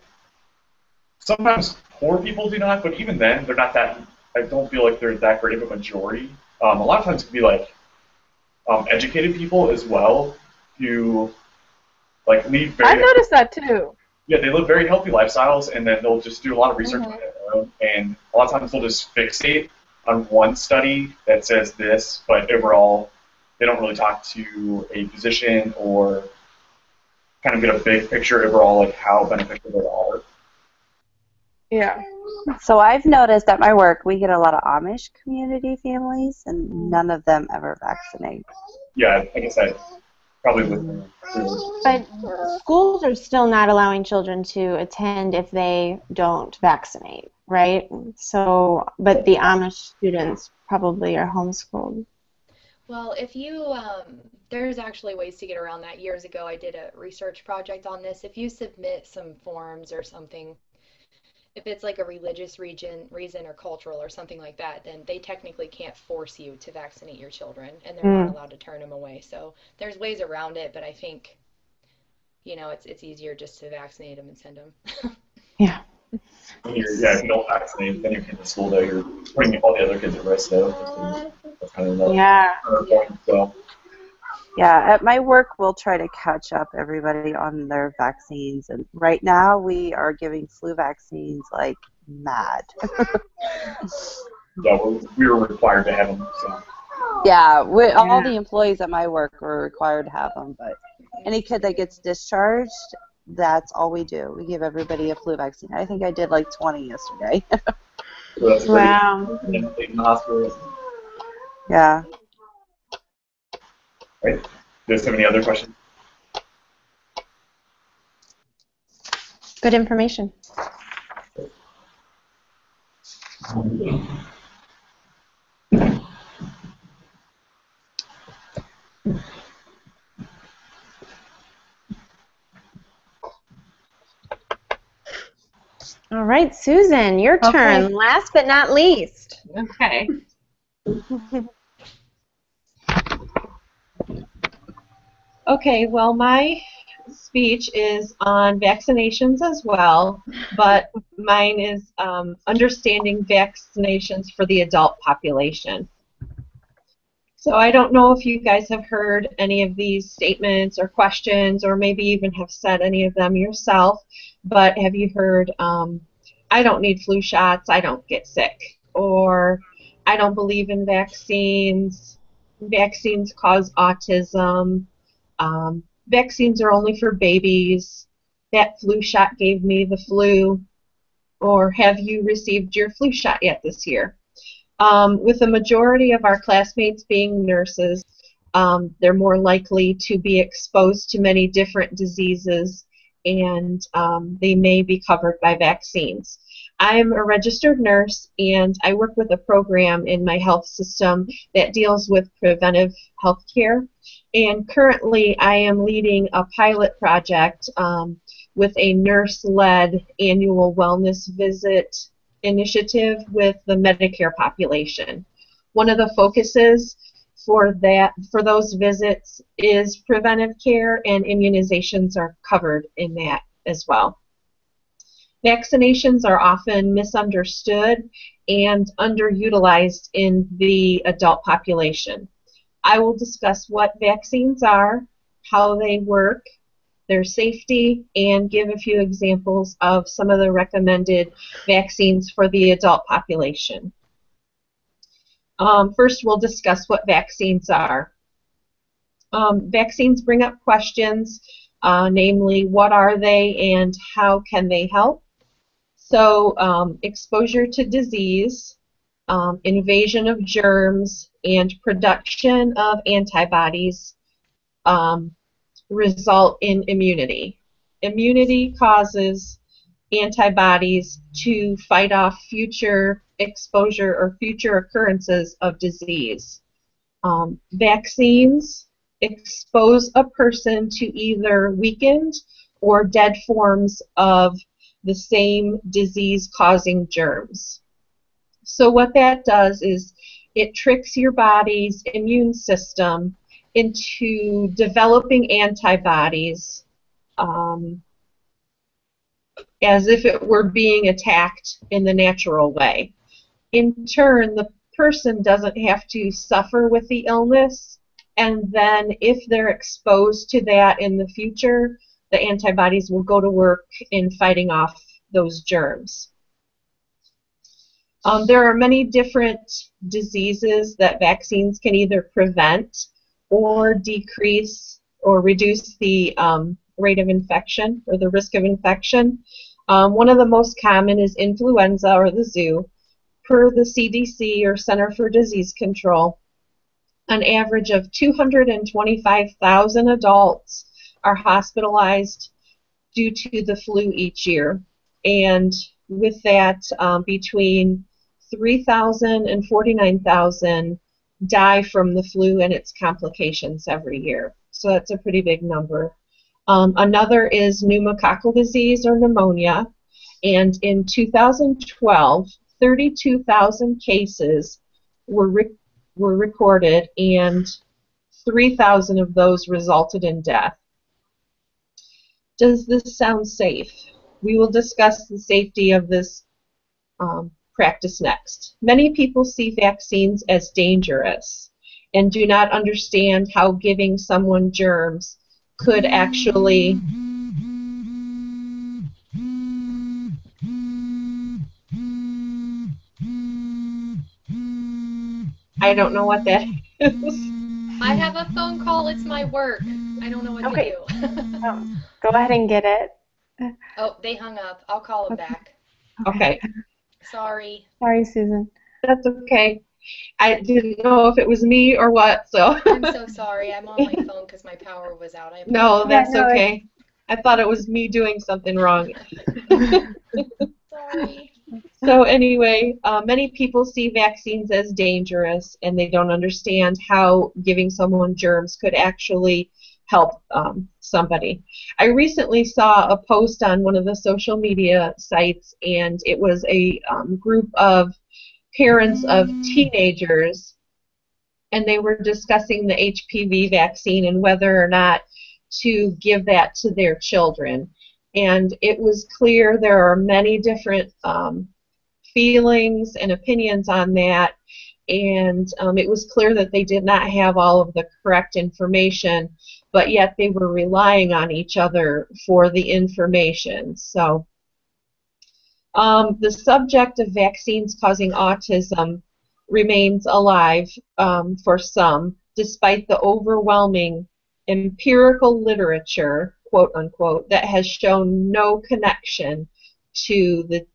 sometimes poor people do not, but even then, they're not that. I don't feel like they're that great of a majority. A lot of times it can be like educated people as well who like lead very. I've noticed that too. Yeah, they live very healthy lifestyles, and then they'll just do a lot of research on their own, and a lot of times they'll just fixate on one study that says this, but overall, they don't really talk to a physician or kind of get a big picture overall, like how beneficial they are. Yeah. So I've noticed at my work we get a lot of Amish community families, and none of them ever vaccinate. Yeah, like I said, probably with. But schools are still not allowing children to attend if they don't vaccinate, right? So, but the Amish students probably are homeschooled. Well, if you, there's actually ways to get around that. Years ago, I did a research project on this. If you submit some forms or something, if it's like a religious reason or cultural or something like that, then they technically can't force you to vaccinate your children, and they're not allowed to turn them away. So there's ways around it, but I think, you know, it's easier just to vaccinate them and send them. Yeah. If you don't vaccinate, then your kid's in school day, you're putting all the other kids at risk, though. That's kind of another point. So. Yeah, at my work, we'll try to catch up everybody on their vaccines, and right now we are giving flu vaccines like mad. Yeah, we were required to have them. So. Yeah, all the employees at my work were required to have them, but any kid that gets discharged, that's all we do. We give everybody a flu vaccine. I think I did like 20 yesterday. So that's wow. In the hospital. Yeah. Right. Do you guys have any other questions? Good information. All right, Susan, your turn. Okay. Last but not least. Okay. Okay, well, my speech is on vaccinations as well, but mine is understanding vaccinations for the adult population. So I don't know if you guys have heard any of these statements or questions, or maybe even have said any of them yourself, but have you heard, I don't need flu shots, I don't get sick, or I don't believe in vaccines, vaccines cause autism, vaccines are only for babies, that flu shot gave me the flu, or have you received your flu shot yet this year? With the majority of our classmates being nurses, they're more likely to be exposed to many different diseases, and they may be covered by vaccines. I'm a registered nurse, and I work with a program in my health system that deals with preventive health care. And currently, I am leading a pilot project with a nurse-led annual wellness visit initiative with the Medicare population. One of the focuses for those visits is preventive care, and immunizations are covered in that as well. Vaccinations are often misunderstood and underutilized in the adult population. I will discuss what vaccines are, how they work, their safety, and give a few examples of some of the recommended vaccines for the adult population. First, we'll discuss what vaccines are. Vaccines bring up questions, namely, what are they and how can they help? So, exposure to disease, invasion of germs, and production of antibodies result in immunity. Immunity causes antibodies to fight off future exposure or future occurrences of disease. Vaccines expose a person to either weakened or dead forms of the same disease-causing germs. So what that does is it tricks your body's immune system into developing antibodies as if it were being attacked in the natural way. In turn, the person doesn't have to suffer with the illness, and then if they're exposed to that in the future, the antibodies will go to work in fighting off those germs. There are many different diseases that vaccines can either prevent or decrease or reduce the rate of infection or the risk of infection. One of the most common is influenza or the zoo. Per the CDC, or Center for Disease Control, an average of 225,000 adults are hospitalized due to the flu each year. And with that, between 3,000 and 49,000 die from the flu and its complications every year. So that's a pretty big number. Another is pneumococcal disease or pneumonia. And in 2012, 32,000 cases were recorded, and 3,000 of those resulted in death. Does this sound safe? We will discuss the safety of this practice next. Many people see vaccines as dangerous and do not understand how giving someone germs could actually I don't know what that is. I have a phone call. It's my work. I don't know what to do. Go ahead and get it. Oh, they hung up. I'll call them back. Okay. Sorry. Sorry, Susan. That's okay. I didn't know if it was me or what, so. I'm so sorry. I'm on my phone because my power was out. No, that's okay. I thought it was me doing something wrong. Sorry. So anyway, many people see vaccines as dangerous, and they don't understand how giving someone germs could actually help somebody. I recently saw a post on one of the social media sites, and it was a group of parents of teenagers, and they were discussing the HPV vaccine and whether or not to give that to their children. And it was clear there are many different feelings and opinions on that, and it was clear that they did not have all of the correct information, but yet they were relying on each other for the information. So the subject of vaccines causing autism remains alive for some, despite the overwhelming empirical literature, quote unquote, that has shown no connection to the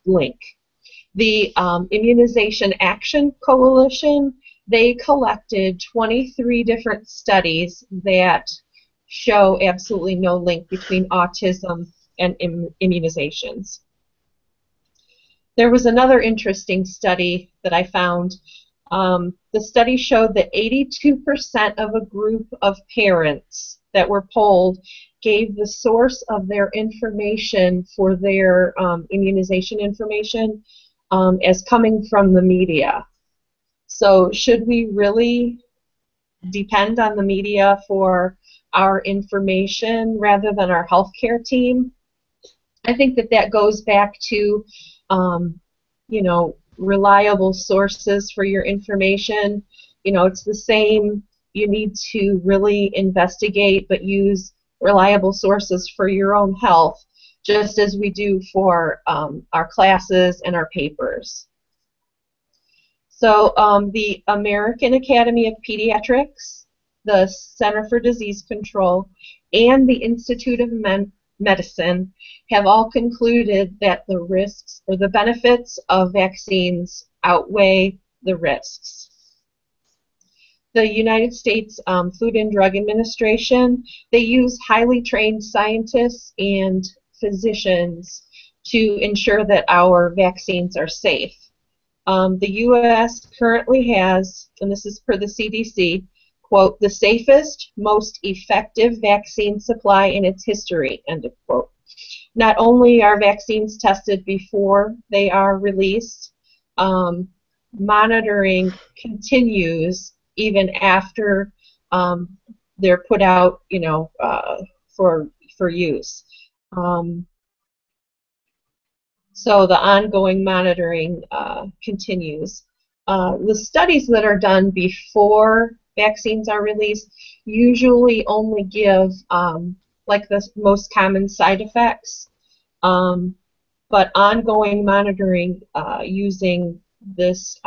link. The Immunization Action Coalition, they collected 23 different studies that show absolutely no link between autism and immunizations. There was another interesting study that I found. The study showed that 82% of a group of parents that were polled gave the source of their information for their immunization information as coming from the media. So should we really depend on the media for our information rather than our healthcare team? I think that that goes back to, you know, reliable sources for your information. You know, it's the same. You need to really investigate, but use reliable sources for your own health, just as we do for our classes and our papers. So the American Academy of Pediatrics, the Center for Disease Control, and the Institute of Medicine have all concluded that the risks or the benefits of vaccines outweigh the risks. The United States Food and Drug Administration, they use highly trained scientists and physicians to ensure that our vaccines are safe. The U.S. currently has, and this is per the CDC, quote, the safest, most effective vaccine supply in its history, end of quote. not only are vaccines tested before they are released, monitoring continues even after they're put out, for use. So the ongoing monitoring continues. The studies that are done before vaccines are released usually only give like the most common side effects, but ongoing monitoring using this,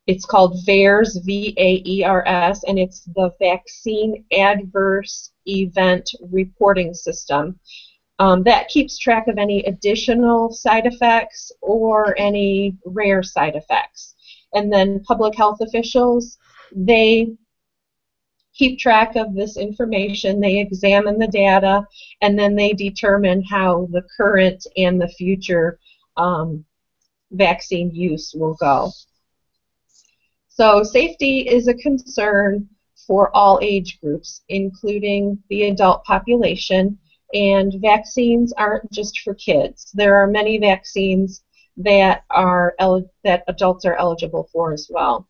it's called VAERS, V-A-E-R-S, and it's the Vaccine Adverse Event Reporting System. That keeps track of any additional side effects or any rare side effects. And then public health officials, they keep track of this information, they examine the data, and then they determine how the current and the future vaccine use will go. So safety is a concern for all age groups, including the adult population, and vaccines aren't just for kids. There are many vaccines that adults are eligible for as well.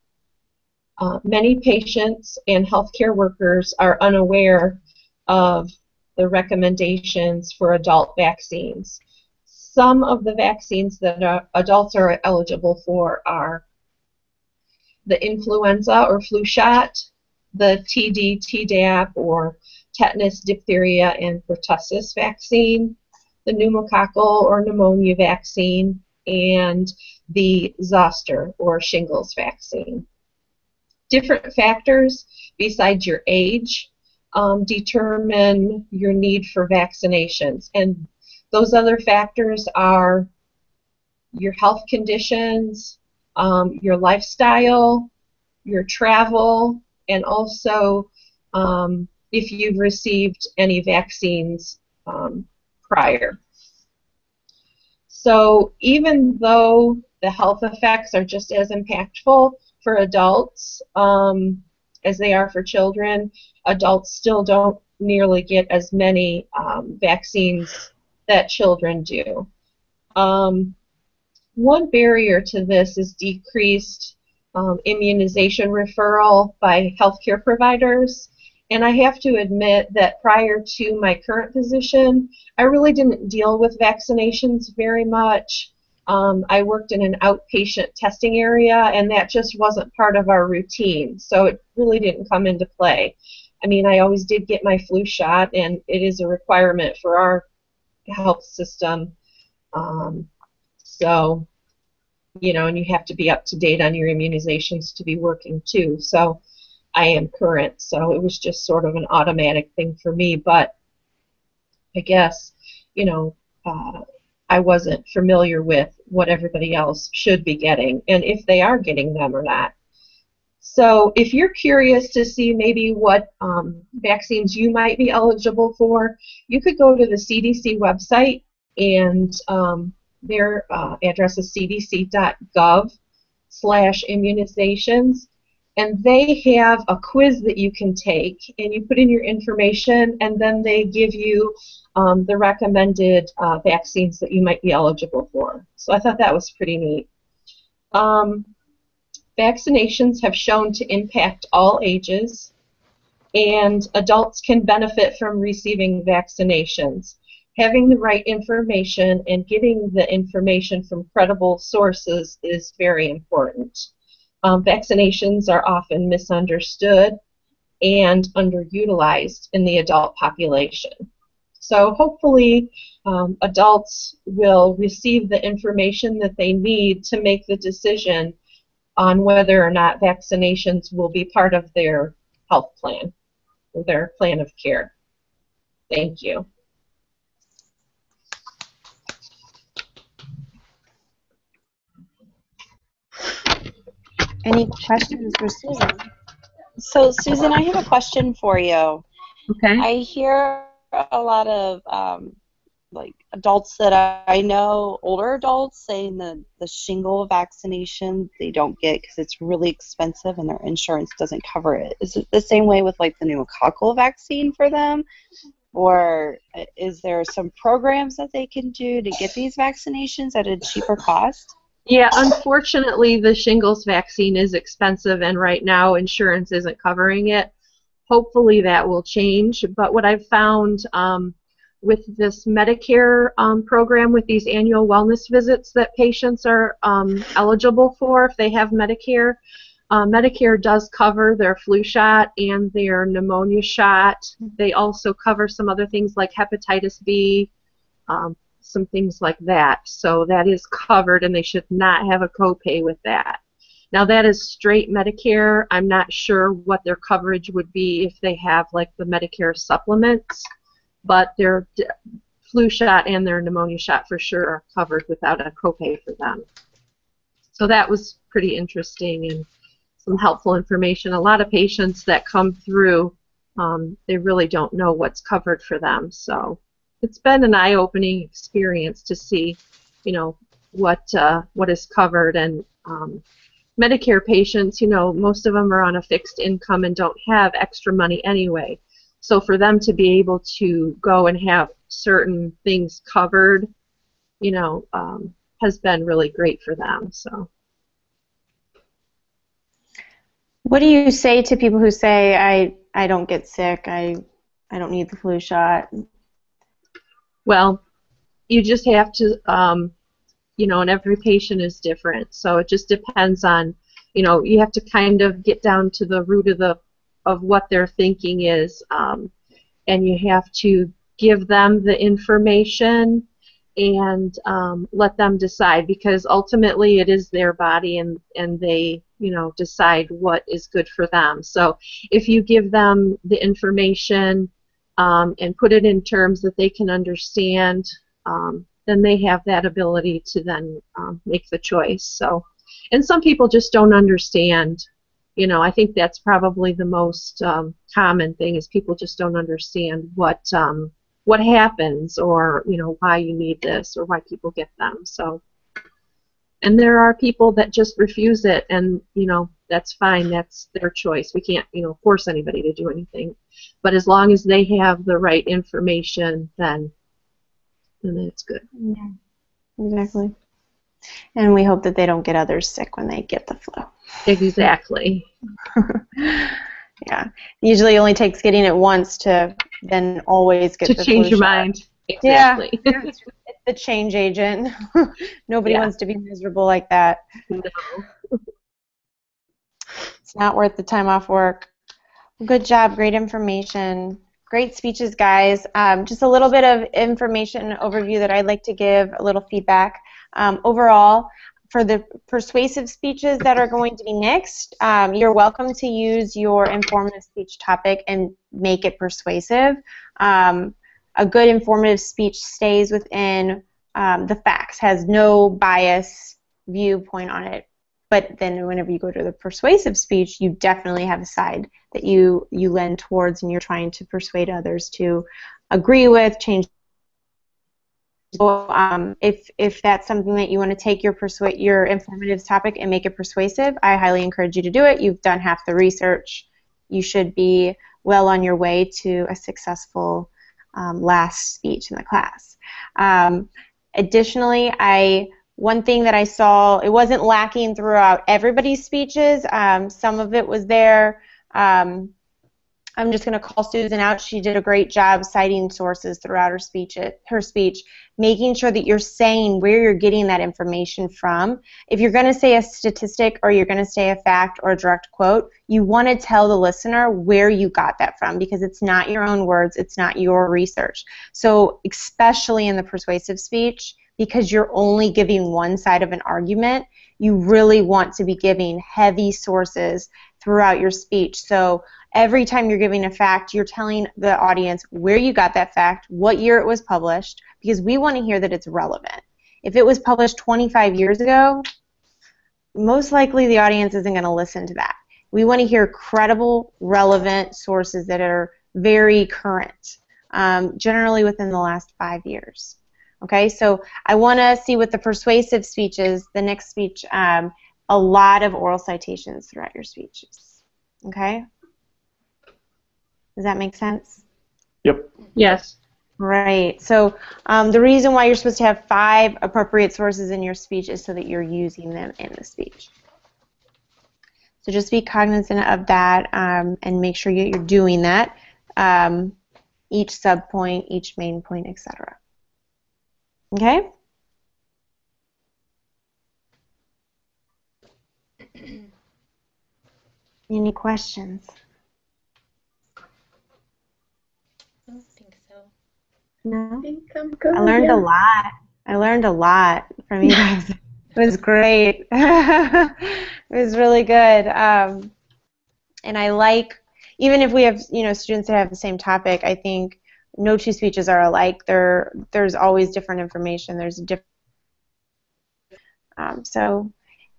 Many patients and healthcare workers are unaware of the recommendations for adult vaccines. Some of the vaccines that adults are eligible for are the influenza or flu shot, the TD, Tdap, or tetanus, diphtheria, and pertussis vaccine, the pneumococcal or pneumonia vaccine, and the zoster or shingles vaccine. Different factors besides your age determine your need for vaccinations, and those other factors are your health conditions, your lifestyle, your travel, and also if you've received any vaccines prior. So even though the health effects are just as impactful for adults as they are for children, adults still don't nearly get as many vaccines that children do. One barrier to this is decreased immunization referral by healthcare providers. And I have to admit that prior to my current position, I really didn't deal with vaccinations very much. I worked in an outpatient testing area, and that just wasn't part of our routine, so it really didn't come into play. I mean, I always did get my flu shot, and it is a requirement for our health system. So, and you have to be up to date on your immunizations to be working too. So I am current, so it was just sort of an automatic thing for me, but I guess, I wasn't familiar with what everybody else should be getting and if they are getting them or not. So if you're curious to see maybe what vaccines you might be eligible for, you could go to the CDC website, and their address is cdc.gov/immunizations. And they have a quiz that you can take, and you put in your information, and then they give you the recommended vaccines that you might be eligible for. So I thought that was pretty neat. Vaccinations have shown to impact all ages, and adults can benefit from receiving vaccinations. Having the right information and getting the information from credible sources is very important. Vaccinations are often misunderstood and underutilized in the adult population. So hopefully adults will receive the information that they need to make the decision on whether or not vaccinations will be part of their health plan or their plan of care. Thank you. Any questions for Susan? So, Susan, I have a question for you. Okay. I hear a lot of adults that I know, older adults, saying the shingle vaccination they don't get because it's really expensive and their insurance doesn't cover it. Is it the same way with the pneumococcal vaccine for them? Or is there some programs that they can do to get these vaccinations at a cheaper cost? Yeah, unfortunately, the shingles vaccine is expensive, and right now insurance isn't covering it. Hopefully that will change. But what I've found with this Medicare program, with these annual wellness visits that patients are eligible for if they have Medicare, Medicare does cover their flu shot and their pneumonia shot. They also cover some other things like hepatitis B, some things like that. So that is covered, and they should not have a copay with that. Now that is straight Medicare. I'm not sure what their coverage would be if they have like the Medicare supplements, but their flu shot and their pneumonia shot for sure are covered without a copay for them. So that was pretty interesting and some helpful information. A lot of patients that come through, they really don't know what's covered for them. So it's been an eye-opening experience to see, you know, what is covered. And Medicare patients, you know, most of them are on a fixed income and don't have extra money anyway. So for them to be able to go and have certain things covered, you know, has been really great for them. So. What do you say to people who say, I don't get sick, I don't need the flu shot? Well, you just have to, you know, and every patient is different. So it just depends on, you know, you have to kind of get down to the root of what their thinking is, and you have to give them the information and let them decide, because ultimately it is their body, and they, you know, decide what is good for them. So if you give them the information and put it in terms that they can understand, then they have that ability to then make the choice. So, and some people just don't understand. You know, I think that's probably the most common thing, is people just don't understand what happens, or, you know, why you need this or why people get them. So, and there are people that just refuse it, and, you know, that's fine. That's their choice. We can't, you know, force anybody to do anything. But as long as they have the right information, then it's good. Yeah, exactly. And we hope that they don't get others sick when they get the flu. Exactly. Yeah. Usually it only takes getting it once to then always get the flu shot. To change your mind. Exactly. Yeah. It's the change agent. Nobody wants to be miserable like that. No. It's not worth the time off work. Good job. Great information. Great speeches, guys. Just a little bit of information overview that I'd like to give, a little feedback. Overall, for the persuasive speeches that are going to be next, you're welcome to use your informative speech topic and make it persuasive. A good informative speech stays within the facts, has no bias viewpoint on it. But then whenever you go to the persuasive speech, you definitely have a side that you lend towards, and you're trying to persuade others to agree with, change. So if that's something that you want to take your informative topic and make it persuasive, I highly encourage you to do it. You've done half the research. You should be well on your way to a successful last speech in the class. Additionally, one thing that I saw, it wasn't lacking throughout everybody's speeches. Some of it was there. I'm just going to call Susan out. She did a great job citing sources throughout her speech, making sure that you're saying where you're getting that information from. If you're going to say a statistic, or you're going to say a fact or a direct quote, you want to tell the listener where you got that from, because it's not your own words, it's not your research. So especially in the persuasive speech, because you're only giving one side of an argument, you really want to be giving heavy sources throughout your speech. So every time you're giving a fact, you're telling the audience where you got that fact, what year it was published, because we want to hear that it's relevant. If it was published 25 years ago, most likely the audience isn't going to listen to that. We want to hear credible, relevant sources that are very current, generally within the last 5 years. Okay, so I want to see with the persuasive speeches, the next speech, a lot of oral citations throughout your speeches. Okay? Does that make sense? Yep. Yes. Right. So the reason why you're supposed to have 5 appropriate sources in your speech is so that you're using them in the speech. So just be cognizant of that and make sure you're doing that. Each subpoint, each main point, etc. Okay? Any questions? I don't think so. No? I think I'm good. I learned yeah. a lot. I learned a lot from you guys. It was great. It was really good. And I like, even if we have, students that have the same topic, I think no two speeches are alike. There's always different information. There's different. So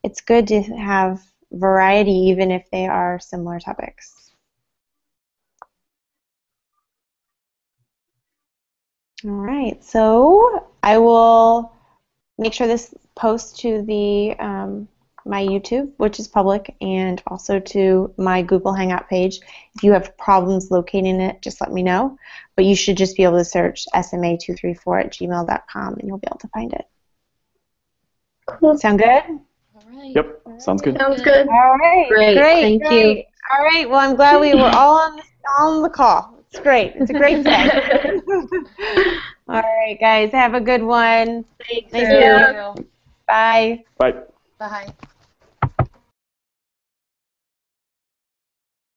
it's good to have variety, even if they are similar topics. All right. So I will make sure this posts to the my YouTube, which is public, and also to my Google Hangout page. If you have problems locating it, just let me know. But you should just be able to search sma234@gmail.com, and you'll be able to find it. Cool. Sound good? All right. Yep. Sounds good. Sounds good. All right. Great. Thank you. All right. Well, I'm glad we were all on the call. It's great. It's a great day. All right, guys. Have a good one. Thanks. Nice Yeah. meeting you. Bye. Bye. Bye.